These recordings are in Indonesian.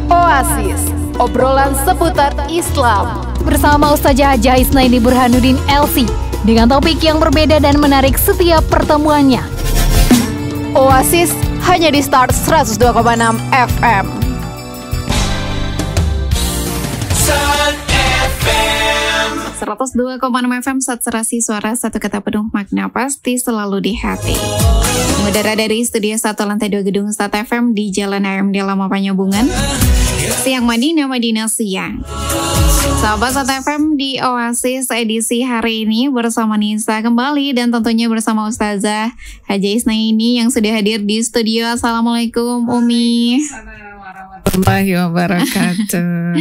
Oasis, obrolan seputar Islam bersama Ustazah Haja Isnaini Burhanuddin LC dengan topik yang berbeda dan menarik setiap pertemuannya. Oasis hanya di Start 102,6 FM. 102,6 FM, Saturasi Suara, satu kata penuh makna pasti selalu di hati. Mengudara dari studio 1 lantai 2 gedung Start FM di Jalan AMD Lama Panyabungan. Siang Madinah siang. Sahabat Start FM di Oasis edisi hari ini bersama Nisa kembali dan tentunya bersama Ustazah Haja Isnaini yang sudah hadir di studio. Assalamualaikum Umi. Warahmatullahi wabarakatuh.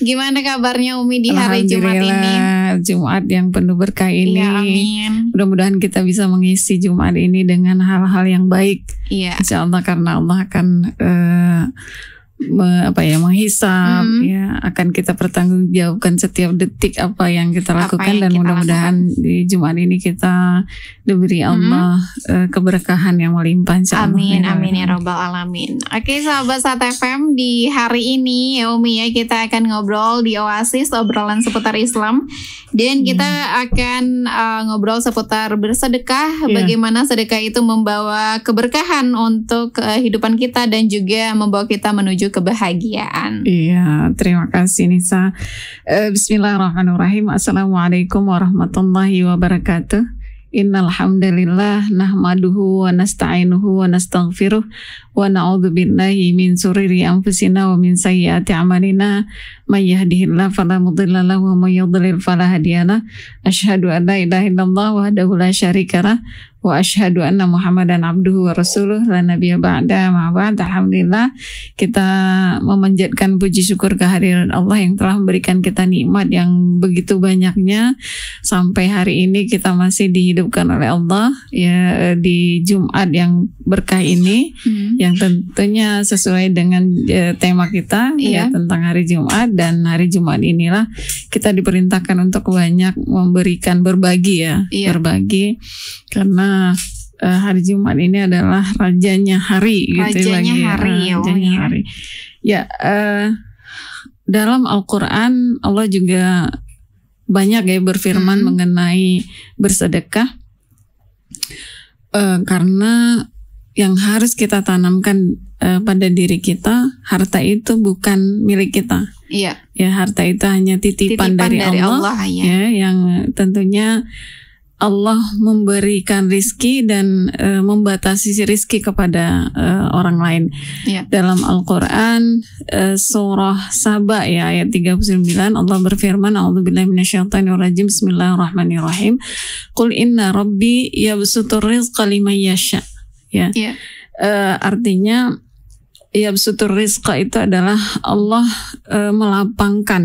Gimana kabarnya Umi di hari Jumat ini? Jumat yang penuh berkah ini. Ya, amin. Mudah-mudahan kita bisa mengisi Jumat ini dengan hal-hal yang baik. Iya. Insya Allah, karena Allah akan menghisab, ya, akan kita pertanggungjawabkan setiap detik apa yang kita lakukan, dan mudah-mudahan di Jumat ini kita diberi Allah keberkahan yang melimpah. Amin, amin ya robbal alamin. Oke, sahabat Start FM, di hari ini ya Umi ya, kita akan ngobrol di Oasis, obrolan seputar Islam, dan kita akan ngobrol seputar bersedekah, bagaimana sedekah itu membawa keberkahan untuk kehidupan kita dan juga membawa kita menuju kebahagiaan. Iya, terima kasih Nisa. Bismillahirrahmanirrahim. Assalamualaikum warahmatullahi wabarakatuh. Innal hamdalillah nahmaduhu wa nasta'inuhu wa nastaghfiruh wa na'udzu billahi min shururi anfusina wa min sayyiati a'malina. May yahdihillahu fala mudilla lahu wa may yudlil fala hadiyalah. Asyhadu an la ilaha illallah wahdahu la syarikalah wa asyhadu anna Muhammadan abduhu wa rasuluh la nabiyya ba'da ma ba'd. Alhamdulillah, kita memanjatkan puji syukur kehadiran Allah yang telah memberikan kita nikmat yang begitu banyaknya sampai hari ini kita masih dihidupkan oleh Allah ya di Jumat yang berkah ini, yang tentunya sesuai dengan tema kita ya tentang hari Jumat. Dan hari Jumat inilah kita diperintahkan untuk banyak memberikan, berbagi berbagi, karena hari Jumat ini adalah rajanya hari, rajanya hari. Ya, dalam Al-Quran Allah juga banyak berfirman mengenai bersedekah, karena yang harus kita tanamkan pada diri kita, harta itu bukan milik kita. Iya. Ya, harta itu hanya titipan dari Allah ya, yang tentunya Allah memberikan rizki dan membatasi rizki kepada orang lain. Ya. Dalam Al-Quran surah Saba ya ayat 39 Allah berfirman, A'udzubillahi minasyaitonirrajim, Bismillahirrahmanirrahim. Qul inna rabbi yabsutur rizqa liman yasha. Ya. Artinya yabsutur rizqa itu adalah Allah melapangkan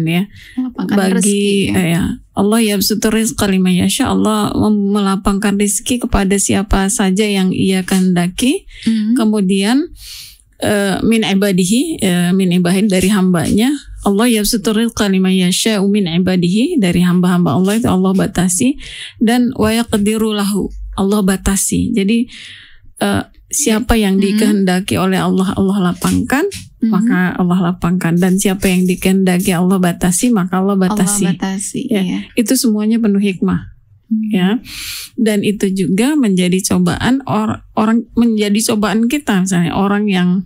bagi rezeki, Allah yabsutur rizqa liman yasha, Allah melapangkan rezeki kepada siapa saja yang Ia kehendaki. Kemudian min ibadihi, min ibadihi dari hambanya. Allah yabsutur rizqa liman yasha min ibadihi, dari hamba-hamba Allah itu Allah batasi, dan wa yaqdiru lahu, Allah batasi. Jadi siapa yang dikehendaki oleh Allah, Allah lapangkan, maka Allah lapangkan, dan siapa yang dikehendaki Allah batasi, maka Allah batasi. Itu semuanya penuh hikmah. Ya, dan itu juga menjadi cobaan orang, menjadi cobaan kita. Misalnya orang yang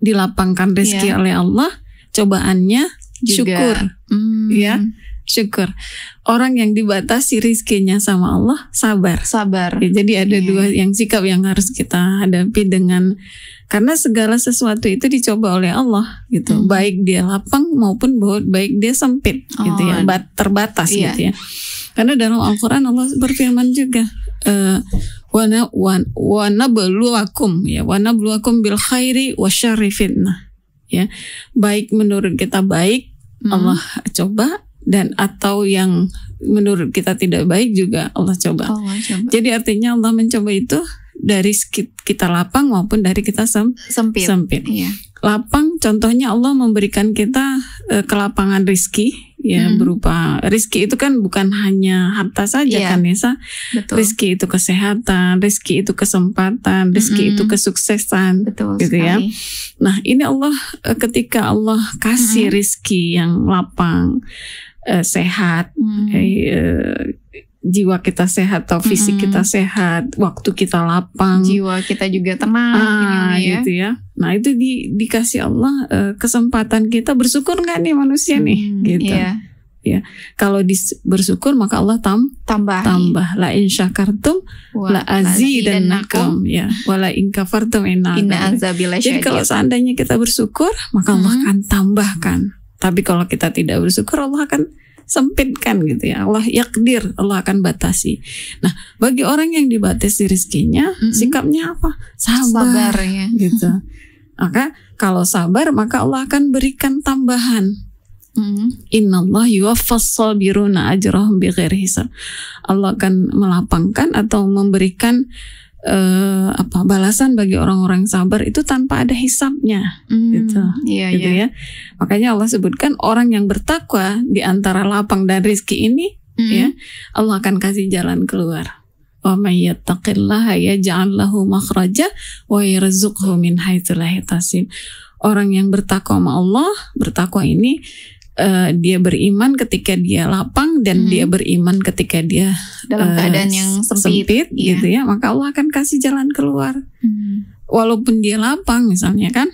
dilapangkan rezeki oleh Allah, cobaannya syukur, syukur. Orang yang dibatasi rizkinya sama Allah, sabar. Ya, jadi ada dua yang sikap yang harus kita hadapi karena segala sesuatu itu dicoba oleh Allah gitu. Baik dia lapang maupun baik dia sempit gitu ya, terbatas gitu ya. Karena dalam Al-Quran Allah berfirman juga, wa nabluwakum bil khairi wasyarri fitnah. Ya, baik menurut kita baik Allah coba, dan atau yang menurut kita tidak baik juga Allah coba. Jadi artinya Allah mencoba itu dari kita lapang maupun dari kita sempit. Lapang contohnya Allah memberikan kita kelapangan rizki ya, berupa rizki itu kan bukan hanya harta saja kan Nisa. Rizki itu kesehatan, rizki itu kesempatan, rizki itu kesuksesan. Betul gitu sekali. Ya. Nah ini Allah, ketika Allah kasih rizki yang lapang, sehat, jiwa kita sehat atau fisik kita sehat, waktu kita lapang, jiwa kita juga tenang, gitu ya. Nah itu dikasih Allah kesempatan kita bersyukur nggak nih manusia nih, gitu. Ya, kalau bersyukur maka Allah tambah. La in syakartum la azidannakum, ya. Wala in kafartum inna azabi lasyadid. Jadi kalau seandainya kita bersyukur maka Allah akan tambahkan. Tapi kalau kita tidak bersyukur Allah akan sempitkan gitu ya. Allah yakdir, Allah akan batasi. Nah, bagi orang yang dibatasi rezekinya, sikapnya apa? Sabar ya. Gitu. Maka kalau sabar maka Allah akan berikan tambahan. Innallah yuwaffas sabiruna ajrahum bighairi hisab. Allah akan melapangkan atau memberikan balasan bagi orang-orang sabar itu tanpa ada hisabnya, gitu ya. Makanya Allah sebutkan orang yang bertakwa di antara lapang dan rizki ini, ya, Allah akan kasih jalan keluar. Wa may yattaqillaha yaj'al lahu makhraja wa yarzuqhu min haitsu la yahtasib. Orang yang bertakwa sama Allah, bertakwa ini dia beriman ketika dia lapang dan dia beriman ketika dia dalam keadaan yang sempit gitu ya, maka Allah akan kasih jalan keluar. Walaupun dia lapang misalnya kan,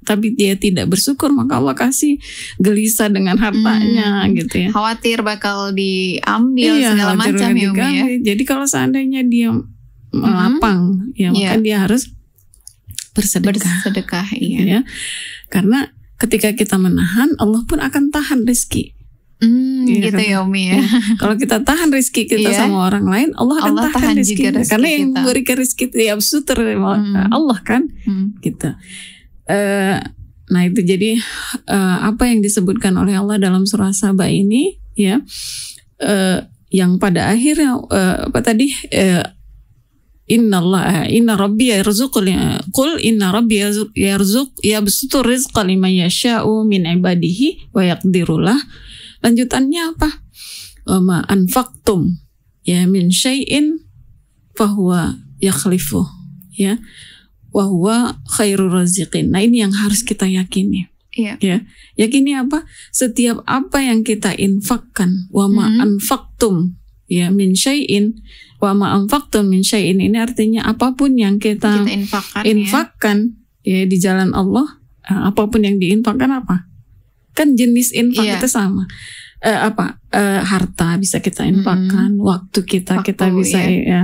tapi dia tidak bersyukur maka Allah kasih gelisah dengan hartanya gitu ya. Khawatir bakal diambil segala macam ya Umi ya. Jadi kalau seandainya dia lapang maka dia harus bersedekah ya. Karena ketika kita menahan, Allah pun akan tahan rezeki. Gitu ya Umi ya. Kalau kita tahan rezeki kita sama orang lain, Allah akan tahan rezeki kita. Karena yang memberikan rezeki itu Allah kan, gitu. Nah itu jadi apa yang disebutkan oleh Allah dalam surah Saba ini, ya, yang pada akhirnya Inna rabbi yarzuqul qul inna rabbi yabsutu rizqa liman yasha'u min ibadihi wa yaqdirulah. Lanjutannya apa? Wa ma anfaqtum ya min syai'in fahuwa yakhlifu, ya, wa huwa khairur raziqin. Nah ini yang harus kita yakini. Ya, yakini apa? Setiap apa yang kita infakkan, wa ma anfaqtum ya min syai'in, wa ma anfaqtum min syai'in, ini artinya apapun yang kita infakkan ya di jalan Allah, apapun yang diinfakkan apa? Kan jenis infak itu sama. Harta bisa kita infakkan, waktu kita bisa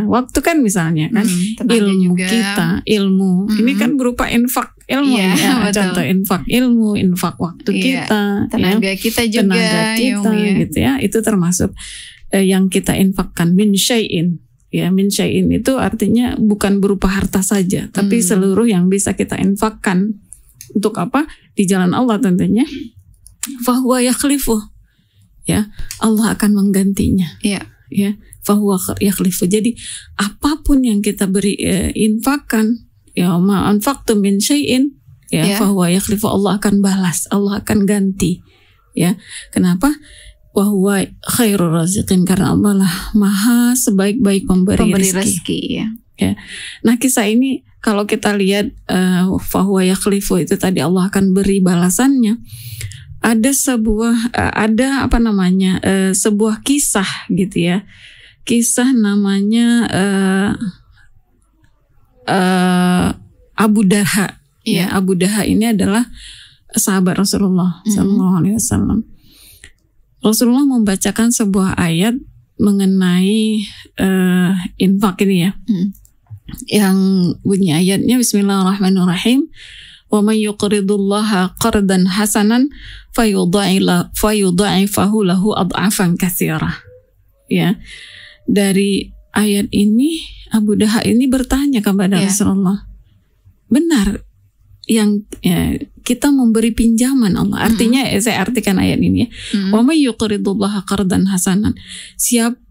waktu kan misalnya kan, ilmu juga. Ilmu ini kan berupa infak ilmu contoh infak ilmu, infak waktu kita, tenaga kita juga, gitu ya, itu termasuk yang kita infakkan min syai'in. Ya, min syai'in itu artinya bukan berupa harta saja, tapi seluruh yang bisa kita infakkan untuk apa? Di jalan Allah tentunya. Fahuwa yakhlifu. Ya, Allah akan menggantinya. Ya, fahuwa yakhlifu. Jadi apapun yang kita beri infakkan, ya ma anfaqtum min syai'in, ya fahuwa yakhlifu, Allah akan balas, Allah akan ganti. Ya. Kenapa? Wa huwa khairur raziqin, karena Allah lah maha sebaik-baik pemberi rezeki. Ya. Nah kisah ini kalau kita lihat fa huwa yakhlifu itu tadi Allah akan beri balasannya. Ada sebuah sebuah kisah gitu ya. Kisah namanya Abu Darha. Ya, Abu Darha ini adalah sahabat Rasulullah sallallahu alaihi wasallam. Rasulullah membacakan sebuah ayat mengenai infak ini ya, yang bunyi ayatnya Bismillahirrahmanirrahim. Wa may yuqridullaha qardan hasanan fayudha'ifahu lahu ad'afan katsirah. Ya, dari ayat ini Abu Darha ini bertanya kepada Rasulullah, benar yang kita memberi pinjaman Allah. Artinya saya artikan ayat ini ya. Wa may yuqridullaha qardan hasanan.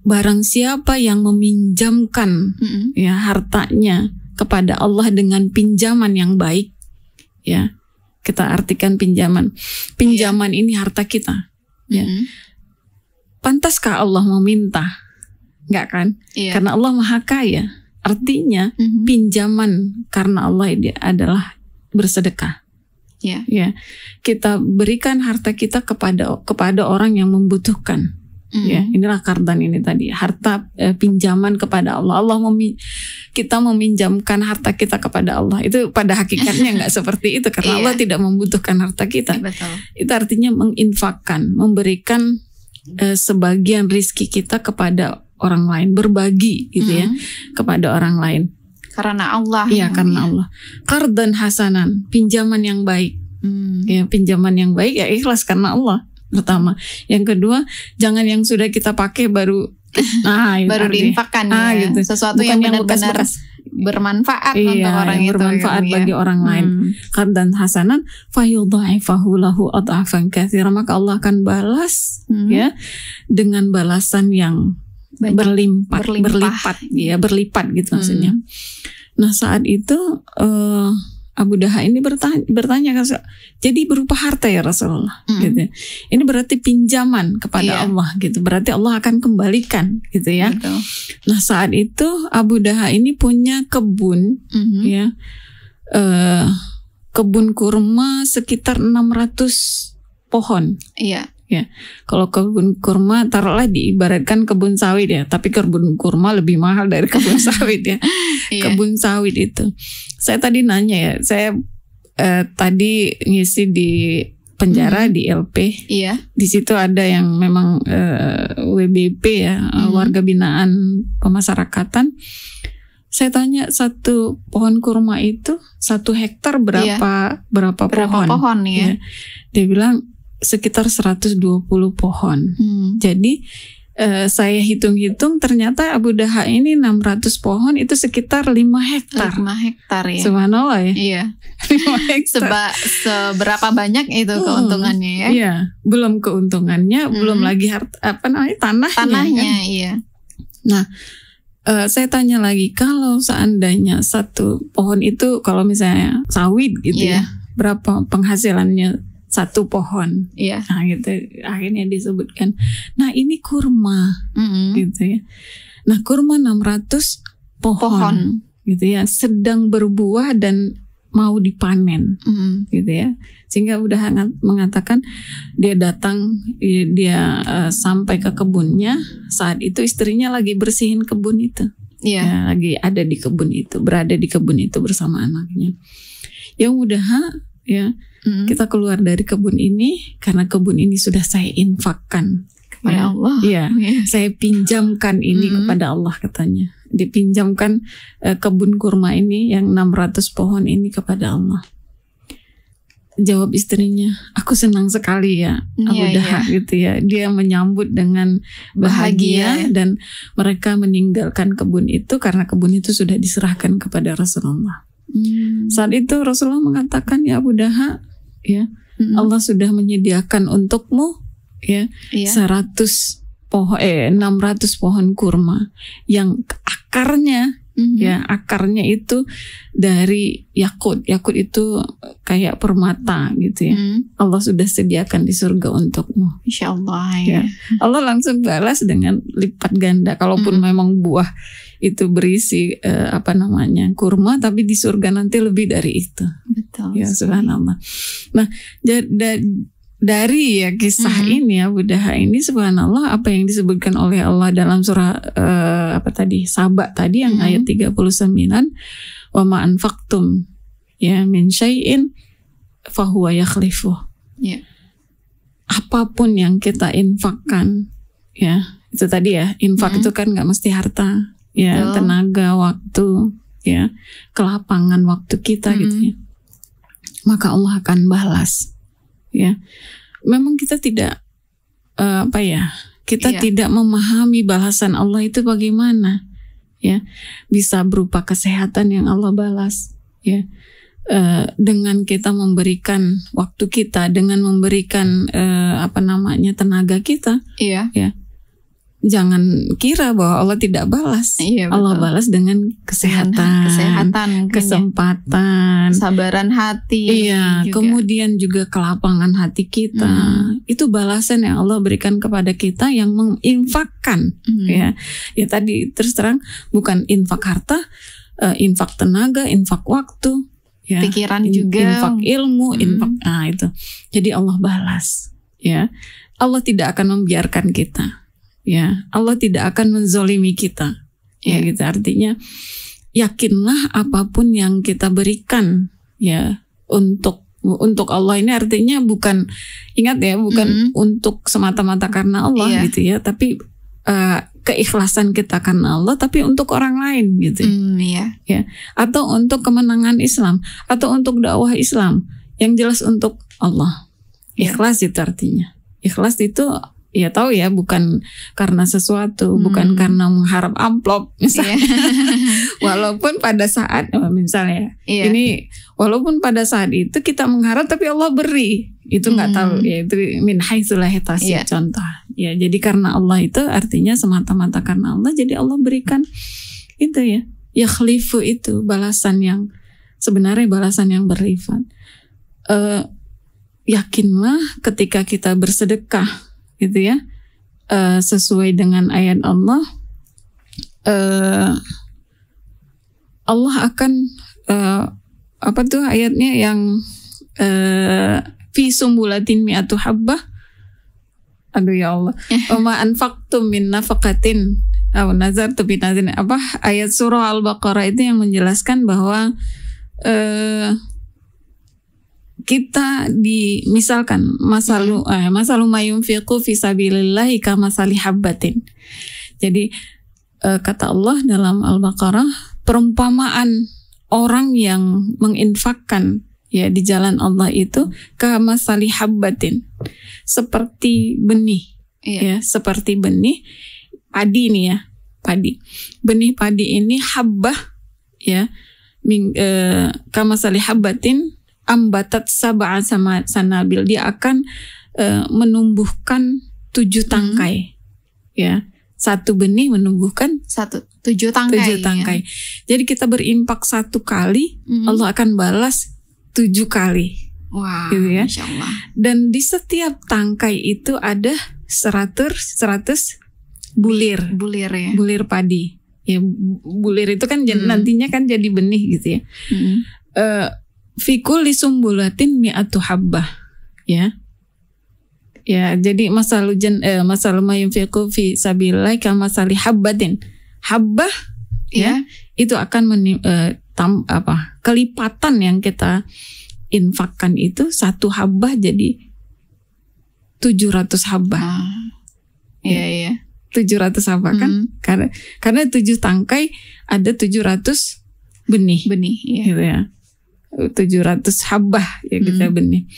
Barang siapa yang meminjamkan ya hartanya kepada Allah dengan pinjaman yang baik, ya. Kita artikan pinjaman. Pinjaman ini harta kita. Ya. Pantaskah Allah meminta? Enggak kan? Karena Allah Maha Kaya. Artinya pinjaman karena Allah dia adalah bersedekah. Ya, kita berikan harta kita kepada orang yang membutuhkan. Ya, inilah kardan ini tadi, harta pinjaman kepada Allah. Kita meminjamkan harta kita kepada Allah. Itu pada hakikatnya nggak seperti itu karena Allah tidak membutuhkan harta kita. Betul. Itu artinya menginfakkan, memberikan sebagian rizki kita kepada orang lain, berbagi gitu ya kepada orang lain. Karena Allah. Iya, karena Allah. Qardan hasanan, pinjaman yang baik. Ya, pinjaman yang baik ya ikhlas karena Allah pertama. Yang kedua, jangan yang sudah kita pakai baru baru diinfakkan gitu. Sesuatu bukan yang benar-benar bermanfaat untuk orang itu. Bermanfaat bagi orang lain. Qardan hasanan fayudha'ifahu lahu adhafan katsira, maka Allah akan balas ya dengan balasan yang berlipat gitu maksudnya. Nah, saat itu Abu Daha ini bertanya, jadi berupa harta ya Rasulullah gitu. Ini berarti pinjaman kepada Allah gitu. Berarti Allah akan kembalikan gitu ya. Betul. Nah, saat itu Abu Daha ini punya kebun ya. Kebun kurma sekitar 600 pohon. Iya. Ya, kalau kebun kurma taruhlah diibaratkan kebun sawit ya, tapi kebun kurma lebih mahal dari kebun sawit ya. Kebun sawit itu. Saya tadi nanya ya, saya tadi ngisi di penjara di LP. Iya. Di situ ada yang memang WBP ya, warga binaan pemasyarakatan. Saya tanya satu pohon kurma itu 1 hektar berapa pohon ya? Dia bilang sekitar 120 pohon. Jadi saya hitung-hitung ternyata Abu Daha ini 600 pohon itu sekitar 5 hektar. 5 hektar ya. Subhanallah ya. Iya. 5 hektar. Seberapa banyak itu keuntungannya ya? Iya, belum keuntungannya, belum lagi tanahnya. Iya. Nah, saya tanya lagi, kalau seandainya satu pohon itu kalau misalnya sawit gitu ya, berapa penghasilannya satu pohon? Iya. Nah gitu, akhirnya disebutkan. Nah ini kurma gitu ya. Nah kurma 600 pohon gitu ya, sedang berbuah dan mau dipanen gitu ya. Sehingga udah mengatakan dia datang, dia sampai ke kebunnya. Saat itu istrinya lagi bersihin kebun itu. Iya. Ya, lagi ada di kebun itu, berada di kebun itu bersama anaknya. Ya udah ya. Kita keluar dari kebun ini karena kebun ini sudah saya infakkan kepada Allah. Iya, saya pinjamkan ini kepada Allah katanya. Dipinjamkan kebun kurma ini yang 600 pohon ini kepada Allah. Jawab istrinya, aku senang sekali ya Abu Daha gitu ya. Dia menyambut dengan bahagia dan mereka meninggalkan kebun itu karena kebun itu sudah diserahkan kepada Rasulullah. Saat itu Rasulullah mengatakan, ya Abu Daha, ya Allah sudah menyediakan untukmu ya 600 pohon kurma yang akarnya ya akarnya itu dari yakut itu kayak permata gitu ya. Allah sudah sediakan di surga untukmu. Insyaallah ya. Allah langsung balas dengan lipat ganda. Kalaupun memang buah itu berisi kurma, tapi di surga nanti lebih dari itu. Betul. Ya subhanallah. Nah dari ya kisah ini Abu Daha ini subhanallah, apa yang disebutkan oleh Allah dalam surah Saba tadi yang ayat 39, wa ma anfaqtum ya min syai'in fahuwa yakhlifu. Ya. Apapun yang kita infakkan ya, itu tadi ya, infak itu kan nggak mesti harta ya, tenaga, waktu ya, kelapangan waktu kita gitu ya. Maka Allah akan balas. Ya, memang kita tidak tidak memahami balasan Allah itu bagaimana. Ya, bisa berupa kesehatan yang Allah balas. Ya, dengan kita memberikan waktu kita, dengan memberikan tenaga kita. Iya. Ya, jangan kira bahwa Allah tidak balas. Iya, Allah balas dengan kesehatan, kesempatan, sabaran hati. Iya, juga. Kemudian juga kelapangan hati kita. Itu balasan yang Allah berikan kepada kita yang menginfakkan. Ya tadi terus terang bukan infak harta, infak tenaga, infak waktu, ya, pikiran juga, infak ilmu, infak. Nah itu. Jadi Allah balas. Ya, Allah tidak akan membiarkan kita. Ya, Allah tidak akan menzolimi kita. Ya, gitu. Artinya yakinlah apapun yang kita berikan ya untuk Allah ini artinya bukan, ingat ya, bukan untuk semata-mata karena Allah gitu ya, tapi keikhlasan kita karena Allah, tapi untuk orang lain gitu. Ya. Atau untuk kemenangan Islam, atau untuk dakwah Islam, yang jelas untuk Allah. Ikhlas itu artinya. Ikhlas itu ya tahu ya, bukan karena sesuatu, bukan karena mengharap amplop misalnya. Walaupun pada saat misalnya ini, walaupun pada saat itu kita mengharap tapi Allah beri, itu nggak tahu ya, itu min haitsu la yahtasib contoh. Ya, jadi karena Allah itu artinya semata-mata karena Allah, jadi Allah berikan itu ya. Yakhlifu itu balasan yang sebenarnya, balasan yang berlipat. Yakinlah ketika kita bersedekah gitu ya, sesuai dengan ayat Allah, Allah akan apa tuh ayatnya yang fi sumbulatin mi'atu habbah, aduh ya Allah, wa anfaqtum min nafaqatin aw nazartu bi nazrin, apa ayat surah Al-Baqarah itu yang menjelaskan bahwa kita misalkan masalu mayunfiqu fi sabilillahi kamasali habbatin. Jadi kata Allah dalam Al-Baqarah, perumpamaan orang yang menginfakkan ya di jalan Allah itu kamasali habbatin, seperti benih. Ya, seperti benih padi nih ya, padi. Benih padi ini habbah ya, kamasali habbatin ambatat sab'a sama sanabil, dia akan menumbuhkan 7 tangkai. Ya, satu benih menumbuhkan 7 tangkai. Ya. Jadi kita berimpak 1 kali, Allah akan balas 7 kali. Wah, gitu ya. Masya Allah. Dan di setiap tangkai itu ada 100 bulir. Bulir ya. Bulir padi. Ya, bulir itu kan nantinya kan jadi benih gitu ya. Fikul lisumbulatin mi'atu habbah, ya. Ya, jadi masalu mayunfiqu fi sabilillah kamasali habbatin. Habbah ya, itu akan kelipatan yang kita infakkan itu, 1 habbah jadi 700 habbah. Iya. 700 habbah kan? Karena 7 tangkai ada 700 benih. Iya. Gitu ya. 700 habbah ya kita benih.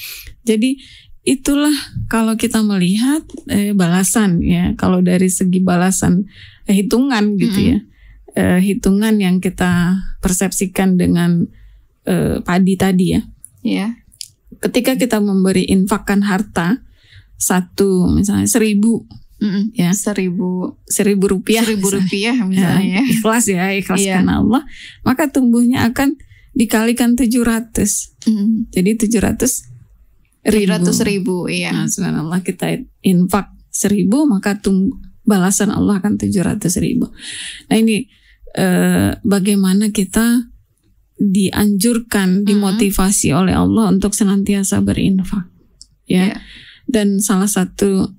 Jadi itulah kalau kita melihat balasan ya, kalau dari segi balasan hitungan gitu ya, hitungan yang kita persepsikan dengan padi tadi ya. Ketika kita memberi infakkan harta misalnya 1.000 ya, 1.000 rupiah misalnya, ikhlas karena Allah, maka tumbuhnya akan dikalikan 700. Jadi 700.000. Iya. Nah, subhanallah, kita infak 1.000 maka balasan Allah akan 700.000. Nah ini bagaimana kita dianjurkan, dimotivasi oleh Allah untuk senantiasa berinfak. Ya. Dan salah satu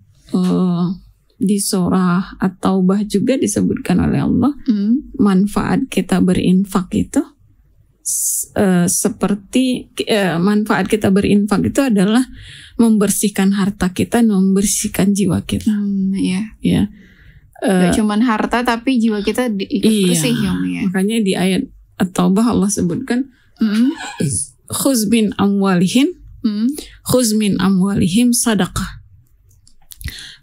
di surah At-Taubah juga disebutkan oleh Allah, manfaat kita berinfak itu seperti manfaat kita berinfak itu adalah membersihkan harta kita, membersihkan jiwa kita. Ya. Gak cuman harta tapi jiwa kita ikut bersih ya. Makanya di ayat At-Taubah Allah sebutkan khuz min amwalihim sadaqah.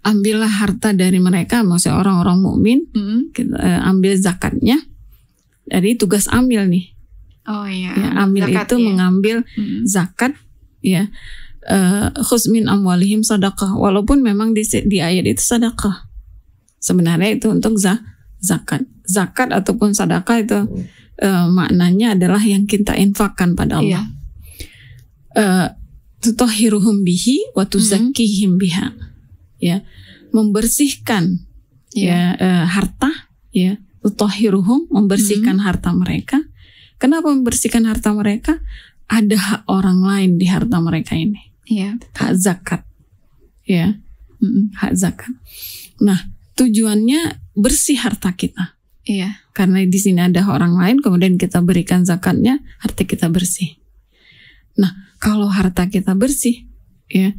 Ambillah harta dari mereka, maksudnya orang-orang mukmin, ambil zakatnya. Dari tugas ambil nih. Ambil zakat, itu mengambil zakat ya. Khuz min amwalihim sadaqah, walaupun memang di ayat itu sadaqah Sebenarnya itu untuk zakat. Zakat ataupun sedekah itu maknanya adalah yang kita infakkan pada Allah. Tutahhiruhum bihi wa tuzakkihim biha. Ya, membersihkan harta, ya. Tutahhiruhum, membersihkan harta mereka. Kenapa membersihkan harta mereka? Ada hak orang lain di harta mereka ini. Hak zakat. Ya. Hak zakat. Nah, tujuannya bersih harta kita. Karena di sini ada orang lain, kemudian kita berikan zakatnya, harta kita bersih. Nah, kalau harta kita bersih, ya,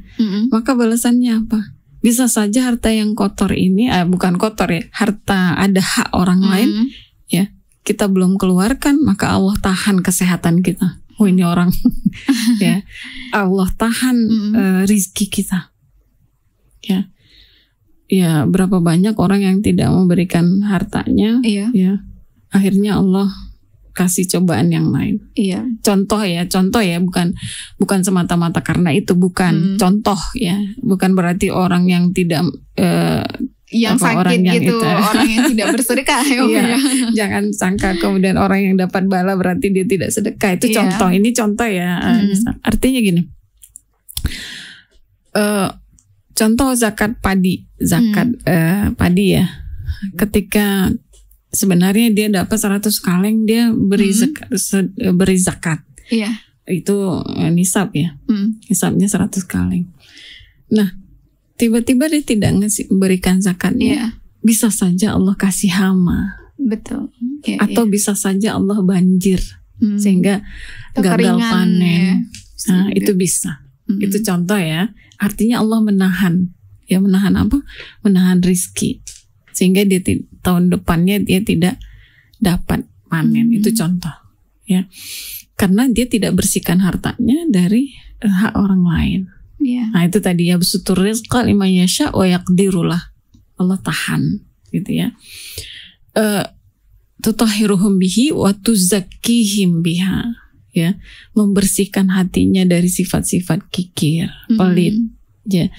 maka balasannya apa? Bisa saja harta yang kotor ini, bukan kotor ya, harta ada hak orang lain, ya, kita belum keluarkan, maka Allah tahan kesehatan kita. Oh, ini orang, ya, Allah tahan rizki kita. Ya, berapa banyak orang yang tidak memberikan hartanya, ya, akhirnya Allah kasih cobaan yang lain. Contoh ya, bukan semata-mata karena itu, bukan contoh ya, bukan berarti orang yang tidak yang sakit orang yang gitu, orang yang tidak bersedekah. Jangan sangka kemudian orang yang dapat bala berarti dia tidak sedekah. Itu contoh, ini contoh ya. Artinya gini. Contoh zakat padi, padi ya. Ketika sebenarnya dia dapat 100 kaleng, dia beri zakat. Itu nisab ya. Nisabnya 100 kaleng. Nah, tiba-tiba dia tidak berikan zakatnya. Bisa saja Allah kasih hama. Betul. Atau bisa saja Allah banjir sehingga gagal panen. Nah, itu bisa. Itu contoh ya. Artinya Allah menahan. Ya, menahan apa? Menahan rizki. Sehingga dia tahun depannya dia tidak dapat panen. Itu contoh. Ya. Karena dia tidak bersihkan hartanya dari hak orang lain. Nah, itu tadi ya, besutur rizqa liman yasha wa yaqdirulah. Allah tahan gitu ya. Tutahhiruhum bihi wa tuzakkihim biha. Ya, membersihkan hatinya dari sifat-sifat kikir, pelit. Ya.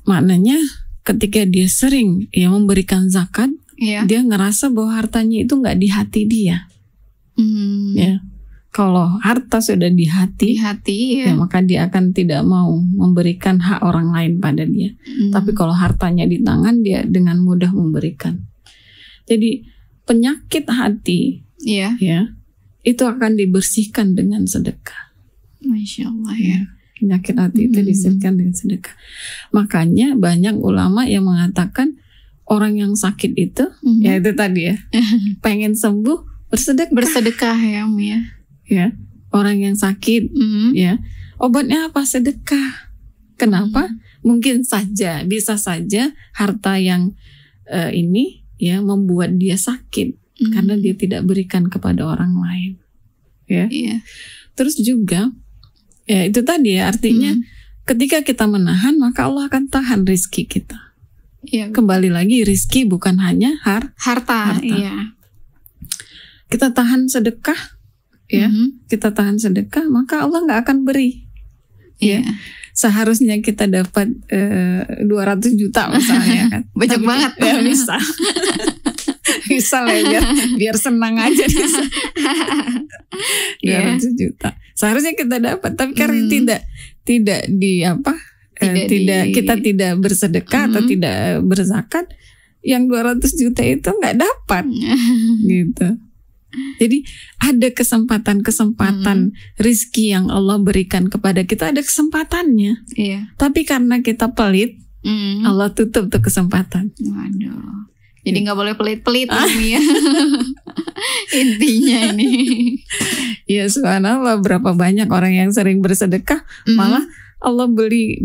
Maknanya ketika dia sering memberikan zakat, dia ngerasa bahwa hartanya itu nggak di hati dia. Ya. Kalau harta sudah di hati, ya, maka dia akan tidak mau memberikan hak orang lain pada dia. Tapi kalau hartanya di tangan, dia dengan mudah memberikan. Jadi penyakit hati, ya, itu akan dibersihkan dengan sedekah. Masya Allah ya. Penyakit hati itu dibersihkan dengan sedekah. Makanya banyak ulama yang mengatakan orang yang sakit itu, ya itu tadi ya, pengen sembuh bersedekah ya, ya, orang yang sakit, ya, obatnya apa? Sedekah. Kenapa? Mungkin saja, bisa saja harta yang ini ya membuat dia sakit karena dia tidak berikan kepada orang lain. Ya. Terus juga, ya itu tadi ya, artinya ketika kita menahan, maka Allah akan tahan rizki kita. Kembali lagi, rizki bukan hanya harta. Kita tahan sedekah. Ya, kita tahan sedekah, maka Allah nggak akan beri. Ya, seharusnya kita dapat 200 juta misalnya kan. Banyak banget. Ya, bisa lah ya, biar senang aja. 200 juta. Seharusnya kita dapat, tapi karena tidak di apa? Kita tidak bersedekah atau tidak berzakat, yang 200 juta itu nggak dapat. Gitu. Jadi ada kesempatan rizki yang Allah berikan kepada kita, ada kesempatannya. Tapi karena kita pelit, Allah tutup tuh kesempatan. Waduh. Jadi nggak boleh pelit-pelit ya. Intinya ini. Ya subhanallah, berapa banyak orang yang sering bersedekah, malah Allah beri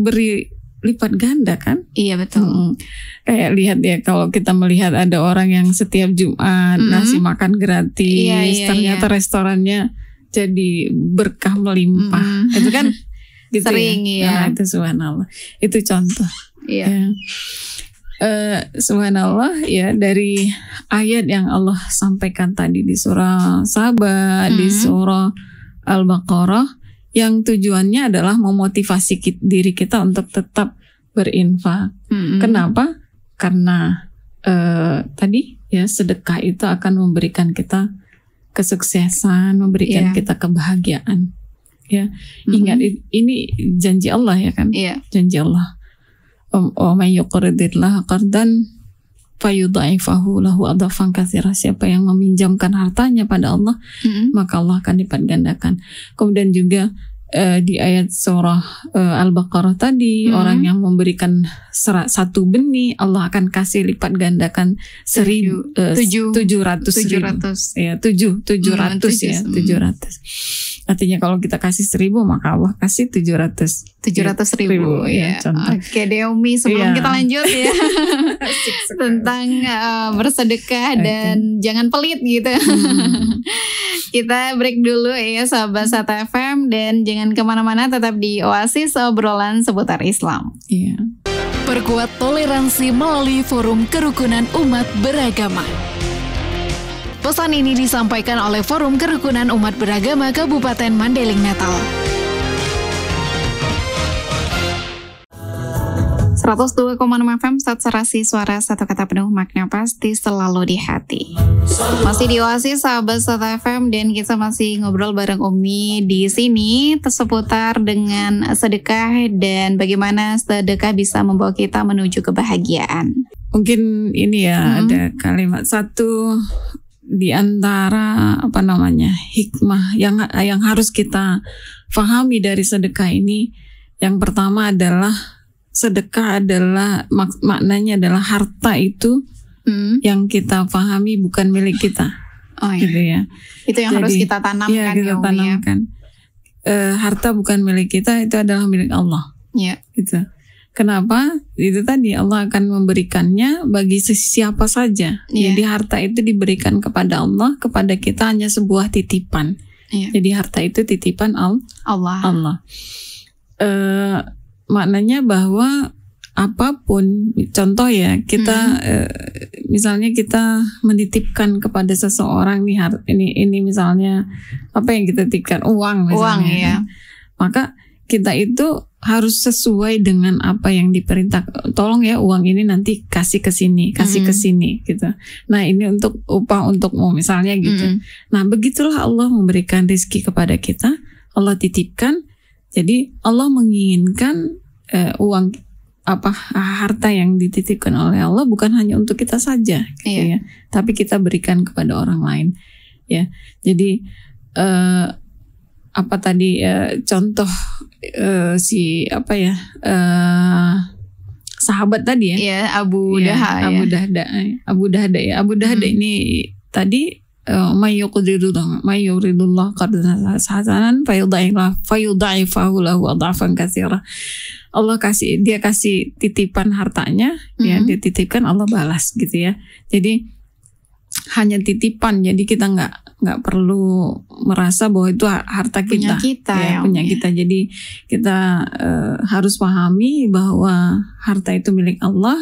lipat ganda kan? Iya betul. Kayak lihat ya, kalau kita melihat ada orang yang setiap Jumat ngasih makan gratis, ternyata restorannya jadi berkah melimpah. Itu kan gitu sering ya. Nah, itu subhanallah. Itu contoh. Ya. Subhanallah ya, dari ayat yang Allah sampaikan tadi di surah Saba, di surah Al-Baqarah, yang tujuannya adalah memotivasi diri kita untuk tetap berinfak. Kenapa? karena tadi ya sedekah itu akan memberikan kita kesuksesan, memberikan kita kebahagiaan. Ya, ingat ini janji Allah ya kan? Janji Allah. Wa may yuqridillah qardan fayudha'ifahu lahu adhafan katsira. Siapa yang meminjamkan hartanya pada Allah, maka Allah akan lipat gandakan. Kemudian juga di ayat surah Al-Baqarah tadi, orang yang memberikan 1 benih, Allah akan kasih lipat gandakan 700 ya, 700 ya, 700. Artinya kalau kita kasih 1.000, maka Allah kasih 700.000 ya. Oke deh Umi, sebelum kita lanjut ya tentang bersedekah dan jangan pelit gitu. Kita break dulu ya sahabat Sata FM, dan jangan kemana-mana, tetap di Oasis obrolan seputar Islam. Perkuat toleransi melalui forum kerukunan umat beragama. Pesan ini disampaikan oleh Forum Kerukunan Umat Beragama Kabupaten Mandailing Natal. 102,6 FM Saturasi Suara, satu kata penuh makna pasti selalu di hati. Masih di Oasis sahabat Sata FM, dan kita masih ngobrol bareng Umi di sini seputar dengan sedekah dan bagaimana sedekah bisa membawa kita menuju kebahagiaan. Mungkin ini ya ada kalimat satu di antara hikmah yang harus kita pahami dari sedekah ini. Yang pertama adalah sedekah adalah maknanya adalah harta itu yang kita pahami bukan milik kita. Gitu ya. Itu yang harus kita tanamkan. Ya, kita tanamkan. Harta bukan milik kita, itu adalah milik Allah. Gitu. Kenapa? Itu tadi Allah akan memberikannya bagi siapa saja. Jadi harta itu diberikan kepada Allah, kepada kita hanya sebuah titipan. Jadi harta itu titipan Allah. Maknanya bahwa apapun, contoh ya, kita misalnya kita menitipkan kepada seseorang ini misalnya apa yang kita titipkan, uang misalnya. Maka kita itu harus sesuai dengan apa yang diperintah. Tolong ya, uang ini nanti kasih ke sini gitu. Nah, ini untuk upah untukmu misalnya gitu. Nah, begitulah Allah memberikan rezeki kepada kita. Allah titipkan. Jadi Allah menginginkan uang harta yang dititipkan oleh Allah bukan hanya untuk kita saja gitu ya. Tapi kita berikan kepada orang lain ya. Jadi contoh sahabat tadi ya, Abu Dahda ini tadi mayyuridullah qardan hasanan fayudha'ifahu lahu adhafan katsira. Allah dia kasih titipan hartanya ya, dititipkan, Allah balas gitu ya. Jadi hanya titipan, jadi kita nggak perlu merasa bahwa itu harta kita, punya kita. Jadi kita harus pahami bahwa harta itu milik Allah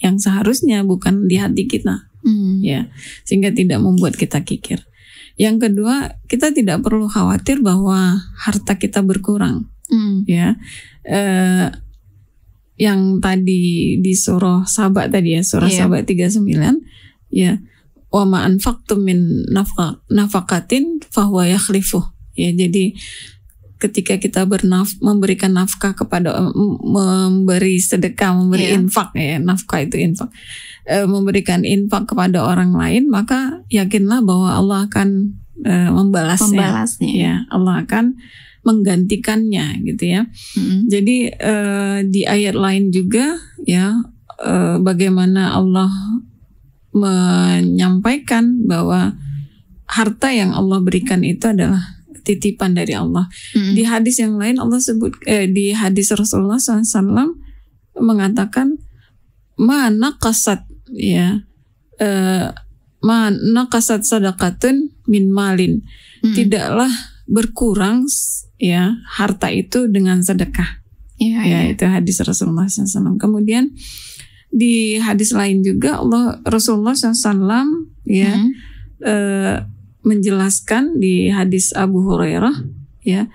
yang seharusnya bukan di hati kita, ya, sehingga tidak membuat kita kikir. Yang kedua, kita tidak perlu khawatir bahwa harta kita berkurang, ya. Yang tadi di surah Saba tadi ya, surah Saba 39, ya. Wa ma anfaqtum min nafaqatin fahuwa yakhlifuh. Ya, jadi ketika kita memberikan nafkah kepada memberi sedekah, memberi infak ya, nafkah itu infak. Memberikan infak kepada orang lain, maka yakinlah bahwa Allah akan membalasnya. Ya, Allah akan menggantikannya gitu ya. Jadi di ayat lain juga ya, bagaimana Allah menyampaikan bahwa harta yang Allah berikan itu adalah titipan dari Allah. Di hadis yang lain Allah sebut, di hadis Rasulullah SAW mengatakan mana kasat ya, mana kasat sadaqatun min malin, tidaklah berkurang ya harta itu dengan sedekah. Itu hadis Rasulullah SAW. Kemudian di hadis lain juga Rasulullah SAW ya menjelaskan di hadis Abu Hurairah ya,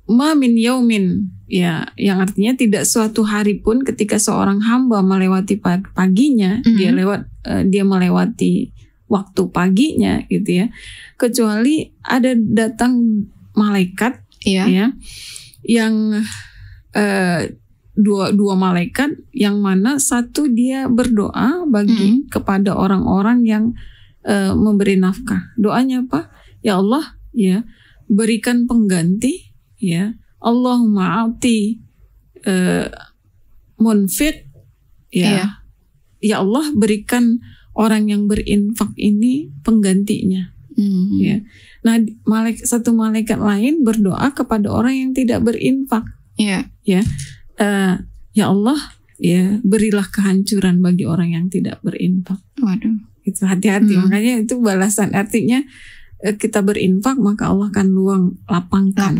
ma min yaumin ya, yang artinya tidak suatu hari pun ketika seorang hamba melewati paginya, dia melewati waktu paginya gitu ya, kecuali ada datang malaikat ya, yang dua malaikat, yang mana satu dia berdoa bagi kepada orang-orang yang memberi nafkah. Doanya apa? Ya Allah, ya, berikan pengganti, ya, Allahumma a'ti munfiq, ya, ya Allah, berikan orang yang berinfak ini penggantinya. Ya. Nah, satu malaikat lain berdoa kepada orang yang tidak berinfak. Ya, ya Allah, ya, berilah kehancuran bagi orang yang tidak berinfak. Waduh. Itu hati-hati, makanya itu balasan, artinya kita berinfak maka Allah akan lapangkan.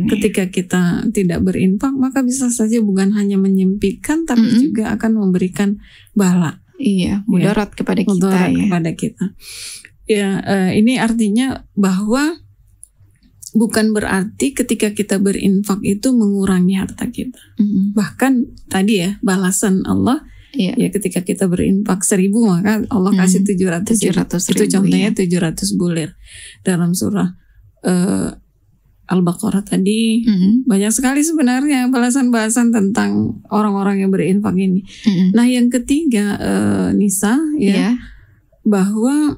Ketika kita tidak berinfak maka bisa saja bukan hanya menyempitkan tapi juga akan memberikan bala. Iya, mudarat kepada kita. Mudarat kepada kita. Ya, ini artinya bahwa bukan berarti ketika kita berinfak itu mengurangi harta kita. Bahkan tadi ya, balasan Allah, ya, ketika kita berinfak 1.000 maka Allah kasih 700 itu contohnya 700 bulir dalam surah Al-Baqarah tadi. Banyak sekali sebenarnya balasan-balasan tentang orang-orang yang berinfak ini. Nah, yang ketiga, Nisa, ya, bahwa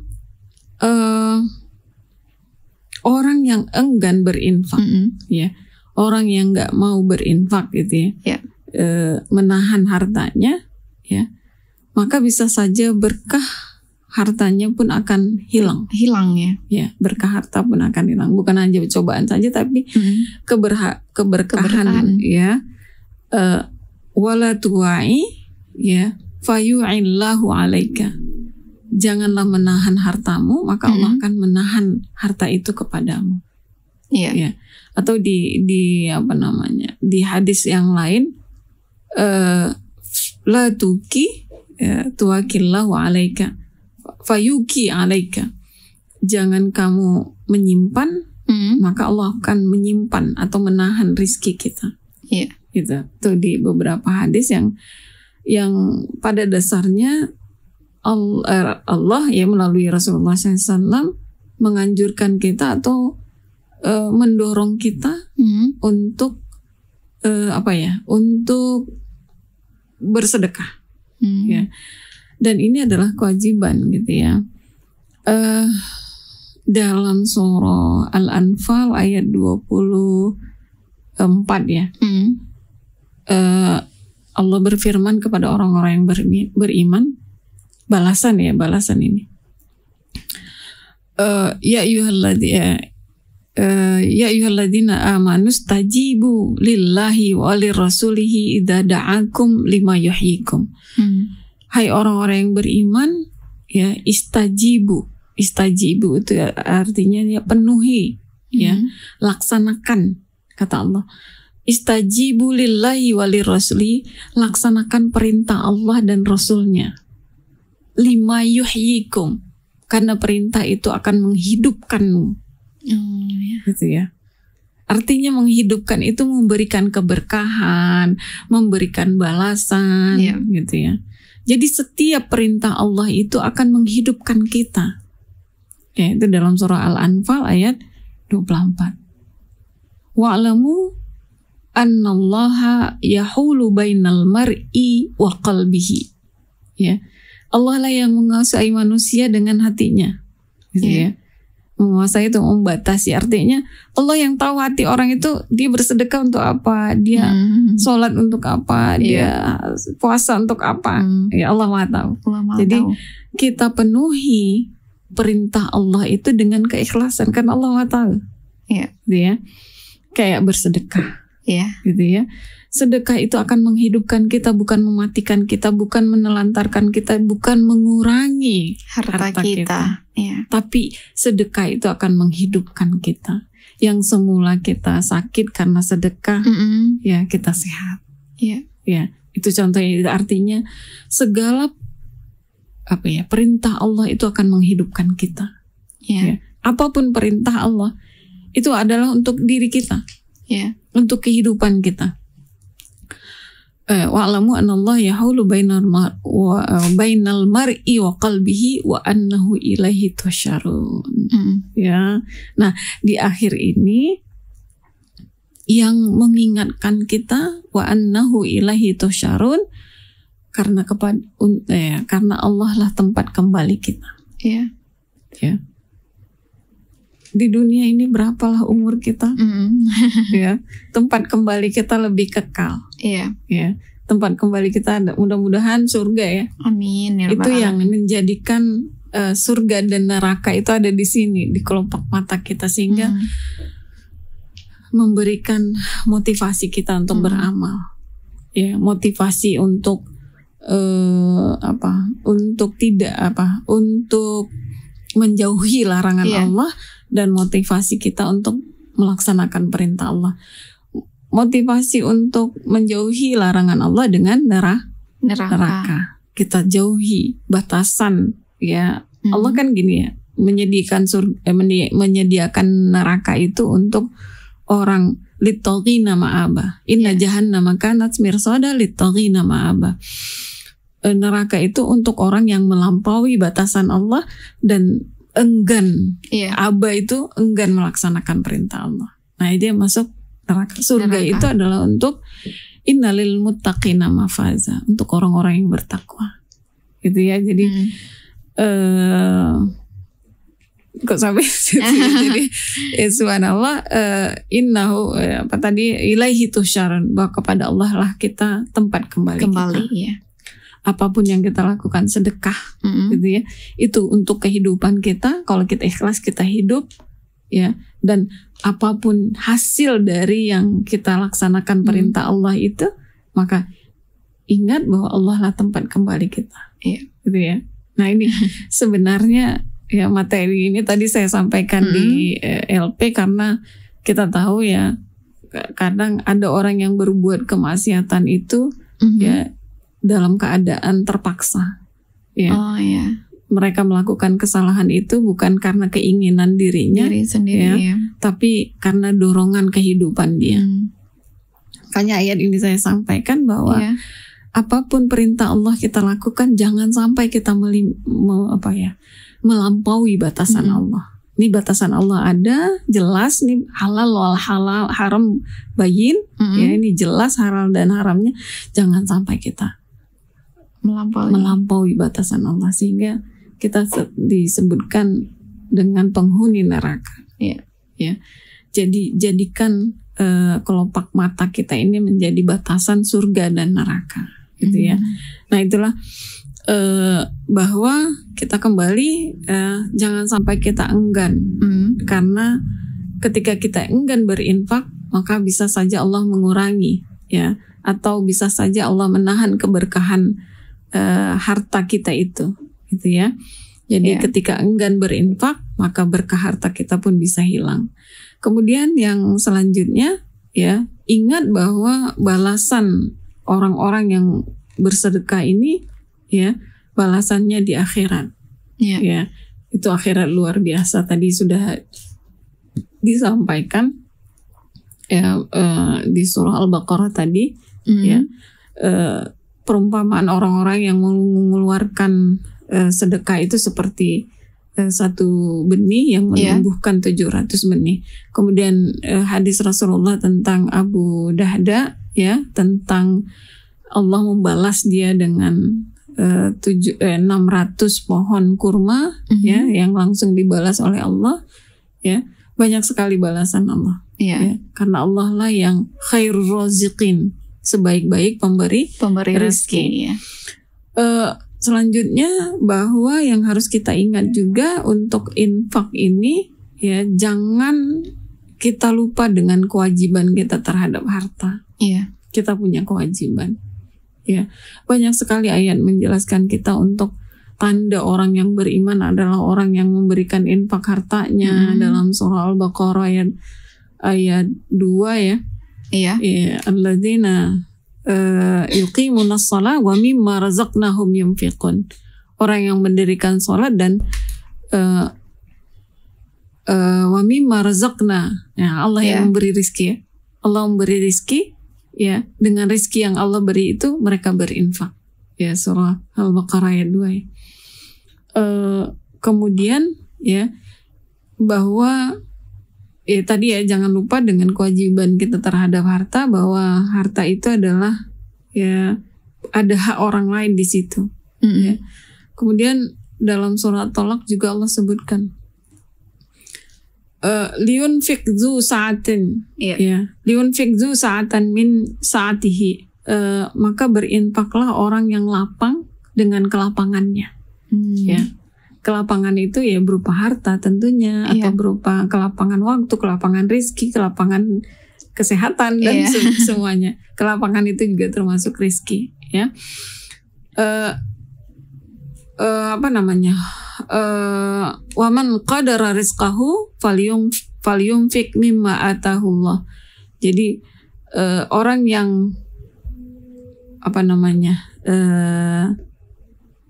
orang yang enggan berinfak, ya, orang yang nggak mau berinfak gitu ya, menahan hartanya, ya, maka bisa saja berkah hartanya pun akan hilang ya, berkah harta pun akan hilang, bukan hanya cobaan saja tapi keberkahan ya. Wala tuwa'i, ya, fayu'illahu 'alaika, janganlah menahan hartamu maka Allah akan menahan harta itu kepadamu. Ya. Atau di apa namanya, di hadis yang lain, la tuki, tuwakillahu 'alaika fayuki 'alaika, jangan kamu menyimpan maka Allah akan menyimpan atau menahan rizki kita. Gitu. Itu di beberapa hadis yang pada dasarnya Allah ya melalui Rasulullah SAW menganjurkan kita atau mendorong kita untuk untuk bersedekah. Ya. Dan ini adalah kewajiban gitu ya. Dalam surah Al-Anfal ayat 24 ya. Allah berfirman kepada orang-orang yang beriman, balasan ini. Ya ayyuhalladzina amanu stajibu lillahi wa lirrasulihi idza da'akum lima yuhyikum. Hai orang-orang yang beriman, ya, istajibu itu artinya ya penuhi, ya, laksanakan, kata Allah. Istajibu lillahi wa lirrasulihi, laksanakan perintah Allah dan Rasulnya. Lima yuhyikum, karena perintah itu akan menghidupkanmu. Gitu ya. Artinya menghidupkan itu memberikan keberkahan, memberikan balasan, gitu ya. Jadi setiap perintah Allah itu akan menghidupkan kita. Ya, itu dalam surah Al-Anfal ayat 24. Wa'lamu annallaha yahulu bainal mar'i wa qalbihi. Ya. Allah lah yang menguasai manusia dengan hatinya. Gitu ya. Menguasai itu membatasi, artinya Allah yang tahu hati orang itu, dia bersedekah untuk apa, dia sholat untuk apa, dia puasa untuk apa, ya Allah Maha tahu. Jadi kita penuhi perintah Allah itu dengan keikhlasan, karena Allah Maha tahu. Gitu ya. Kayak bersedekah, gitu ya. Sedekah itu akan menghidupkan kita, bukan mematikan kita, bukan menelantarkan kita, bukan mengurangi harta kita. Tapi sedekah itu akan menghidupkan kita. Yang semula kita sakit karena sedekah, ya kita sehat. Ya, itu contohnya. Artinya segala perintah Allah itu akan menghidupkan kita. Ya. Apapun perintah Allah itu adalah untuk diri kita, untuk kehidupan kita. wa'lamu anallah yahulu bainal mar'i wa qalbihi wa annahu ilaihi tusyarun. Ya. Nah, di akhir ini yang mengingatkan kita wa annahu ilaihi tusyarun karena karena Allah lah tempat kembali kita. Iya. Ya. Di dunia ini berapalah umur kita, ya, tempat kembali kita lebih kekal. Iya. Ya, tempat kembali kita mudah-mudahan surga ya. Amin. Ya, itu yang menjadikan surga dan neraka itu ada di sini, di kelopak mata kita, sehingga memberikan motivasi kita untuk beramal, ya, motivasi untuk untuk menjauhi larangan Allah, dan motivasi kita untuk melaksanakan perintah Allah. Motivasi untuk menjauhi larangan Allah dengan neraka. Kita jauhi batasan, ya. Allah kan gini ya, menyediakan neraka itu untuk orang littaqina ma'aba. Inna jahannama kanat mirsada littaqina ma'aba. Neraka itu untuk orang yang melampaui batasan Allah dan enggan, aba itu enggan melaksanakan perintah Allah. Nah, dia masuk neraka. Surga itu adalah untuk innalil muttaqina mafaza, untuk orang-orang yang bertakwa, gitu ya. Jadi kok sampai situ. Jadi subhanallah, innahu ilaihi tusyarun, bahwa kepada Allah lah kita tempat kembali kita. Ya. Apapun yang kita lakukan, sedekah, gitu ya, itu untuk kehidupan kita. Kalau kita ikhlas, kita hidup, ya. Dan apapun hasil dari yang kita laksanakan perintah Allah itu, maka ingat bahwa Allah lah tempat kembali kita, gitu ya. Nah, ini sebenarnya ya materi ini tadi saya sampaikan di LP karena kita tahu ya, kadang ada orang yang berbuat kemaksiatan itu ya dalam keadaan terpaksa, ya. Mereka melakukan kesalahan itu bukan karena keinginan diri sendiri, ya, tapi karena dorongan kehidupan dia. Makanya ayat ini saya sampaikan bahwa apapun perintah Allah kita lakukan, jangan sampai kita melampaui batasan Allah. Ini batasan Allah ada, jelas nih, halal wal haram bayin, ya, ini jelas halal dan haramnya. Jangan sampai kita melampaui batasan Allah, sehingga kita disebutkan dengan penghuni neraka. Ya. Jadi jadikan kelopak mata kita ini menjadi batasan surga dan neraka, gitu ya. Nah, itulah bahwa kita kembali jangan sampai kita enggan, karena ketika kita enggan berinfak, maka bisa saja Allah mengurangi, ya, atau bisa saja Allah menahan keberkahan harta kita itu, gitu ya. Jadi ketika enggan berinfak, maka berkah harta kita pun bisa hilang. Kemudian yang selanjutnya, ya, ingat bahwa balasan orang-orang yang bersedekah ini, ya, balasannya di akhirat, ya, itu akhirat luar biasa. Tadi sudah disampaikan, ya, di surah Al-Baqarah tadi, ya, perumpamaan orang-orang yang mengeluarkan sedekah itu seperti satu benih yang menumbuhkan 700 benih. Kemudian hadis Rasulullah tentang Abu Dahda, ya, tentang Allah membalas dia dengan 600 pohon kurma, ya, yang langsung dibalas oleh Allah, ya. Banyak sekali balasan Allah, ya, karena Allah lah yang khairur raziqin, sebaik-baik pemberi rezeki. Ya. Selanjutnya, bahwa yang harus kita ingat juga untuk infak ini, ya, jangan kita lupa dengan kewajiban kita terhadap harta. Kita punya kewajiban, ya. Banyak sekali ayat menjelaskan kita untuk tanda orang yang beriman adalah orang yang memberikan infak hartanya. Dalam surah Al-Baqarah ayat 2, ya. Alladzina yuqimunas shalah wa mimma razaqnahum yunfiqun. Orang yang mendirikan salat dan wa mimma razaqna, ya, Allah yang memberi rizki, ya. Allah memberi rizki, ya dengan rezeki yang Allah beri itu mereka berinfak. Ya, surah Al-Baqarah ayat 2 ya. Kemudian ya bahwa ya tadi ya jangan lupa dengan kewajiban kita terhadap harta, bahwa harta itu adalah ya ada hak orang lain di situ. Ya. Kemudian dalam surat Tolak juga Allah sebutkan liunfik zu sa'atin, ya liunfik zu sa'atan min sa'atihi, maka berinfaklah orang yang lapang dengan kelapangannya. Ya, kelapangan itu ya berupa harta tentunya, atau berupa kelapangan waktu, kelapangan rezeki, kelapangan kesehatan dan semuanya. Kelapangan itu juga termasuk rezeki, ya. Waman qadara rizqahu falyumfik mimma atahullah. Jadi orang yang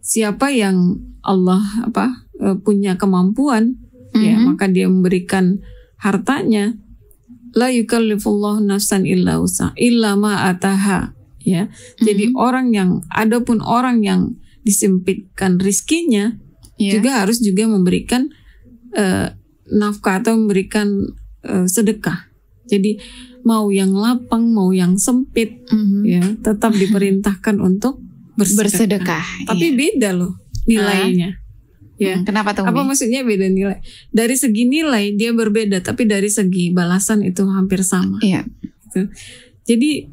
siapa yang Allah punya kemampuan, ya maka dia memberikan hartanya. La yukallifullahu nafsan illa ma ataha, ya. Jadi adapun orang yang disempitkan rizkinya, juga harus juga memberikan nafkah atau memberikan sedekah. Jadi mau yang lapang mau yang sempit, ya tetap diperintahkan untuk bersedekah. Tapi beda loh nilainya. Ya. Kenapa tuh? Apa maksudnya beda nilai? Dari segi nilai dia berbeda, tapi dari segi balasan itu hampir sama. Iya. Gitu. Jadi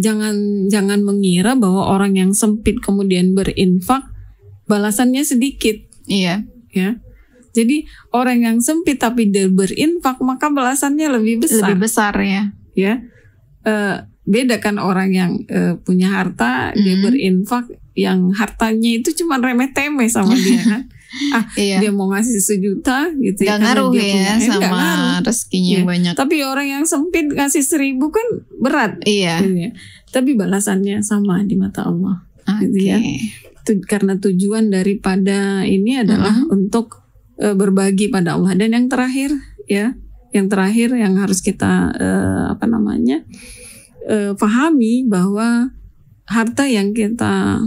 jangan mengira bahwa orang yang sempit kemudian berinfak balasannya sedikit. Iya. Ya. Jadi orang yang sempit tapi dia berinfak maka balasannya lebih besar. Lebih besar ya. Ya. Beda kan orang yang punya harta dia berinfak, yang hartanya itu cuma remeh-temeh sama dia kan. Dia mau ngasih 1 juta gitu, gak ngaruh ya sama rezekinya yang banyak. Tapi orang yang sempit ngasih 1.000 kan berat. Iya. Gitu ya. Tapi balasannya sama di mata Allah. Gitu ya. Karena tujuan daripada ini adalah untuk berbagi pada Allah. Dan yang terakhir ya, yang harus kita pahami bahwa harta yang kita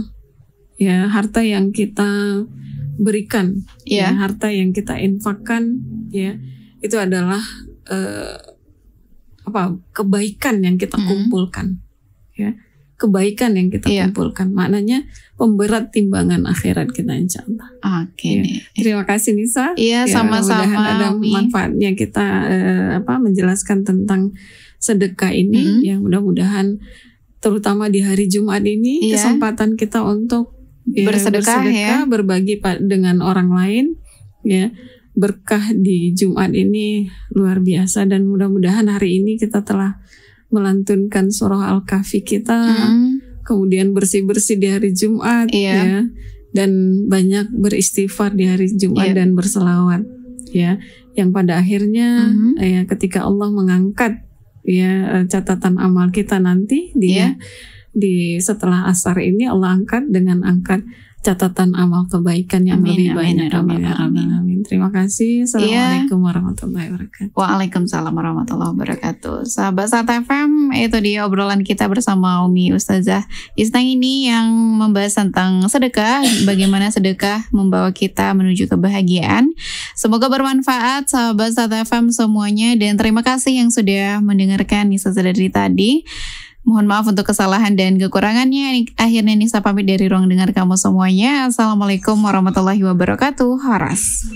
berikan, ya harta yang kita infakkan, ya itu adalah kebaikan yang kita kumpulkan, ya kebaikan yang kita kumpulkan, maknanya pemberat timbangan akhirat kita insyaallah. Oke. Ya. Terima kasih Nisa. Iya, sama-sama. Mudah-mudahan ada manfaatnya kita menjelaskan tentang sedekah ini, yang mudah-mudahan terutama di hari Jumat ini kesempatan kita untuk bersedekah, berbagi dengan orang lain, ya berkah di Jumat ini luar biasa. Dan mudah-mudahan hari ini kita telah melantunkan surah Al-Kahfi kita, kemudian bersih-bersih di hari Jumat, ya dan banyak beristighfar di hari Jumat dan berselawat, ya yang pada akhirnya ya ketika Allah mengangkat ya catatan amal kita nanti di setelah asar ini Allah angkat dengan angkat catatan amal kebaikan yang lebih banyak. Amin. Terima kasih. Assalamualaikum warahmatullahi wabarakatuh. Waalaikumsalam warahmatullahi wabarakatuh. Sahabat Sat FM, itu dia obrolan kita bersama Umi Ustazah Isna ini yang membahas tentang sedekah, bagaimana sedekah membawa kita menuju kebahagiaan. Semoga bermanfaat sahabat Sat FM semuanya, dan terima kasih yang sudah mendengarkan Nisa dari tadi. Mohon maaf untuk kesalahan dan kekurangannya. Akhirnya Nisa pamit dari ruang dengar kamu semuanya. Assalamualaikum warahmatullahi wabarakatuh. Horas.